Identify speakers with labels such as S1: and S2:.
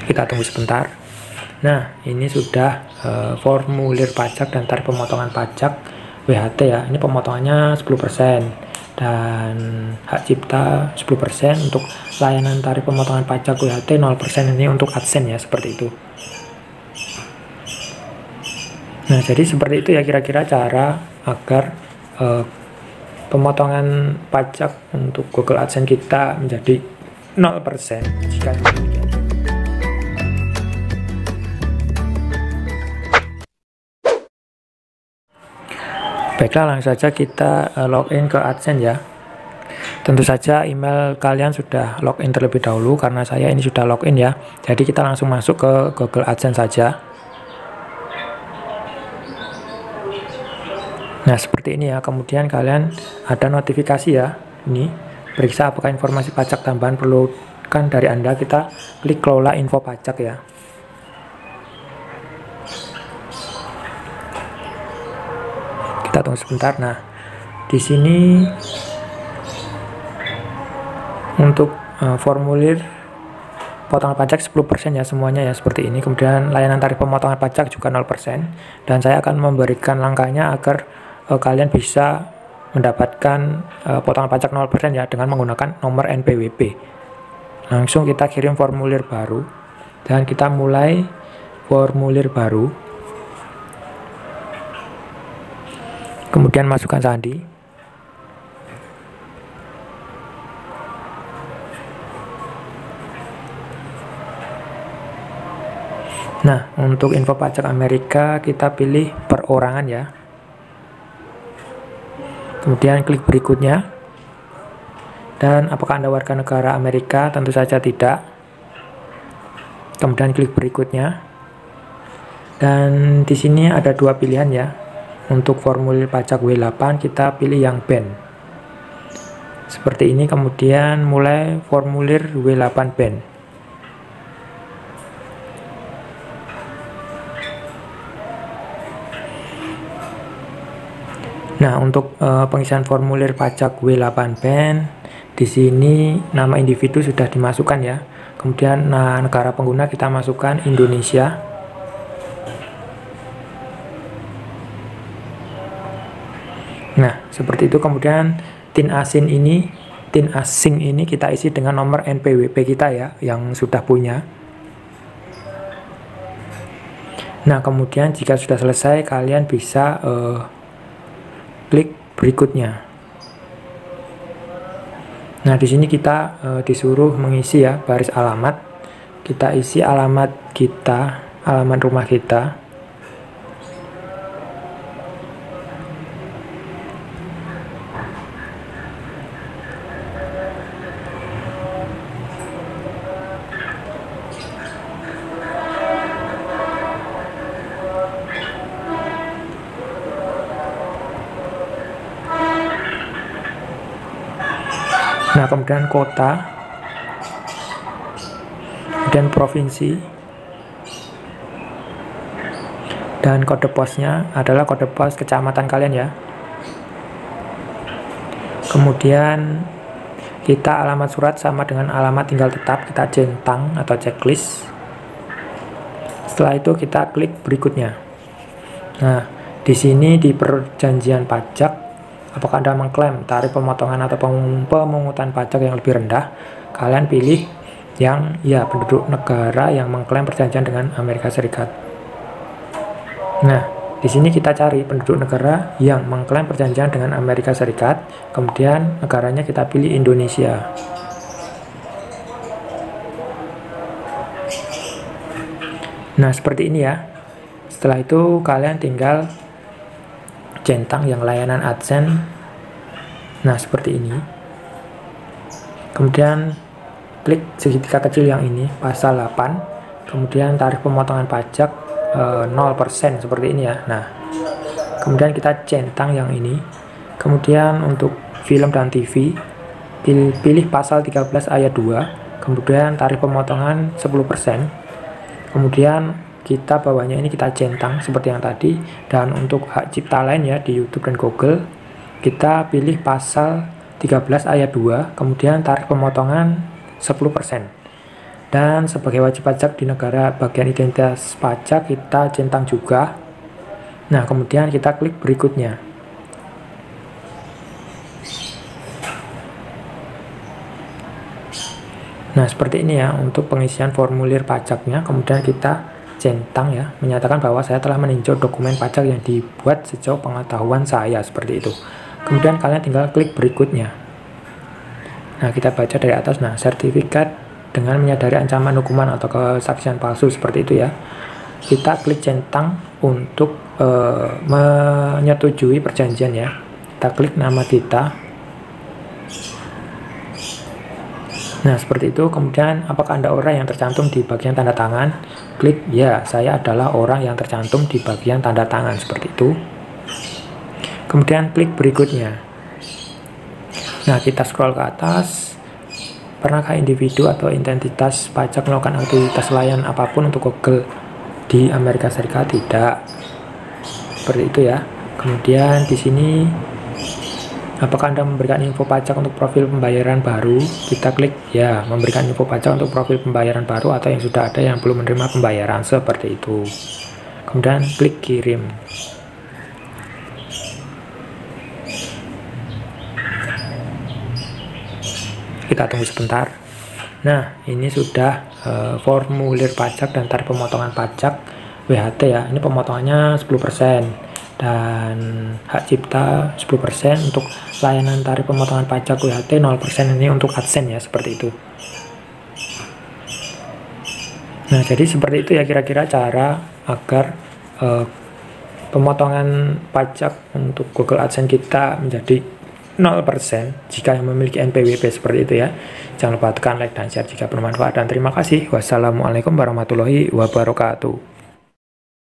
S1: Kita tunggu sebentar. Nah, ini sudah formulir pajak dan tarif pemotongan pajak WHT ya. Ini pemotongannya 10% dan hak cipta 10%. Untuk layanan tarif pemotongan pajak WHT 0%. Ini untuk AdSense ya, seperti itu. Nah, jadi seperti itu ya kira-kira cara agar pemotongan pajak untuk Google AdSense kita menjadi 0% jika demikian. Baiklah, langsung saja kita login ke AdSense ya. Tentu saja email kalian sudah login terlebih dahulu, karena saya ini sudah login ya. Jadi kita langsung masuk ke Google AdSense saja. Nah, seperti ini ya. Kemudian kalian ada notifikasi ya. Ini periksa apakah informasi pajak tambahan perlukan dari Anda. Kita klik kelola info pajak ya. Kita tunggu sebentar. Nah, di sini untuk formulir potongan pajak 10% ya semuanya ya, seperti ini. Kemudian layanan tarif pemotongan pajak juga 0%. Dan saya akan memberikan langkahnya agar kalian bisa mendapatkan potongan pajak 0% ya dengan menggunakan nomor NPWP. Langsung kita kirim formulir baru dan kita mulai formulir baru. Kemudian masukkan sandi. Nah, untuk info pajak Amerika kita pilih perorangan ya. Kemudian klik berikutnya. Dan apakah Anda warga negara Amerika? Tentu saja tidak. Kemudian klik berikutnya. Dan di sini ada dua pilihan ya. Untuk formulir pajak W8 kita pilih yang band. Seperti ini. Kemudian mulai formulir W8 band. Nah, untuk pengisian formulir pajak W8 band, di sini nama individu sudah dimasukkan ya. Kemudian negara pengguna kita masukkan Indonesia. Nah, seperti itu. Kemudian tin asing ini kita isi dengan nomor NPWP kita ya, yang sudah punya. Nah, kemudian jika sudah selesai, kalian bisa klik berikutnya. Nah, di sini kita disuruh mengisi ya baris alamat. Kita isi alamat kita, alamat rumah kita. Nah, kemudian kota, kemudian provinsi, dan kode posnya adalah kode pos kecamatan kalian ya. Kemudian kita alamat surat sama dengan alamat tinggal tetap, kita centang atau checklist. Setelah itu kita klik berikutnya. Nah, di sini di perjanjian pajak, apakah Anda mengklaim tarif pemotongan atau pemungutan pajak yang lebih rendah? Kalian pilih yang ya penduduk negara yang mengklaim perjanjian dengan Amerika Serikat. Nah, di sini kita cari penduduk negara yang mengklaim perjanjian dengan Amerika Serikat. Kemudian negaranya kita pilih Indonesia. Nah, seperti ini ya. Setelah itu kalian tinggal centang yang layanan AdSense. Nah, seperti ini. Kemudian klik segitiga kecil yang ini, pasal 8. Kemudian tarif pemotongan pajak 0% seperti ini ya. Nah, kemudian kita centang yang ini. Kemudian untuk film dan TV pilih pasal 13 ayat 2. Kemudian tarif pemotongan 10%. Kemudian kita bawahnya ini kita centang seperti yang tadi. Dan untuk hak cipta lain ya di YouTube dan Google, kita pilih pasal 13 ayat 2, kemudian tarif pemotongan 10%. Dan sebagai wajib pajak di negara bagian identitas pajak kita centang juga. Nah, kemudian kita klik berikutnya. Nah, seperti ini ya untuk pengisian formulir pajaknya. Kemudian kita centang ya, menyatakan bahwa saya telah meninjau dokumen pajak yang dibuat sejauh pengetahuan saya, seperti itu. Kemudian kalian tinggal klik berikutnya. Nah, kita baca dari atas. Nah, sertifikat dengan menyadari ancaman hukuman atau kesaksian palsu, seperti itu ya. Kita klik centang untuk menyetujui perjanjian ya. Kita klik nama kita. Nah, seperti itu. Kemudian, apakah Anda orang yang tercantum di bagian tanda tangan? Klik, ya, saya adalah orang yang tercantum di bagian tanda tangan, seperti itu. Kemudian, klik berikutnya. Nah, kita scroll ke atas. Pernahkah individu atau entitas pajak melakukan aktivitas layan apapun untuk Google di Amerika Serikat? Tidak. Seperti itu ya. Kemudian, di sini apakah Anda memberikan info pajak untuk profil pembayaran baru? Kita klik ya, memberikan info pajak untuk profil pembayaran baru atau yang sudah ada yang belum menerima pembayaran, seperti itu. Kemudian klik kirim. Kita tunggu sebentar. Nah, ini sudah formulir pajak dan tarif pemotongan pajak WHT ya. Ini pemotongannya 10%. Dan hak cipta 10%, untuk layanan tarif pemotongan pajak WHT 0%, ini untuk AdSense ya, seperti itu. Nah, jadi seperti itu ya kira-kira cara agar pemotongan pajak untuk Google AdSense kita menjadi 0% jika yang memiliki NPWP, seperti itu ya. Jangan lupa tekan like dan share jika bermanfaat, dan terima kasih. Wassalamualaikum warahmatullahi wabarakatuh.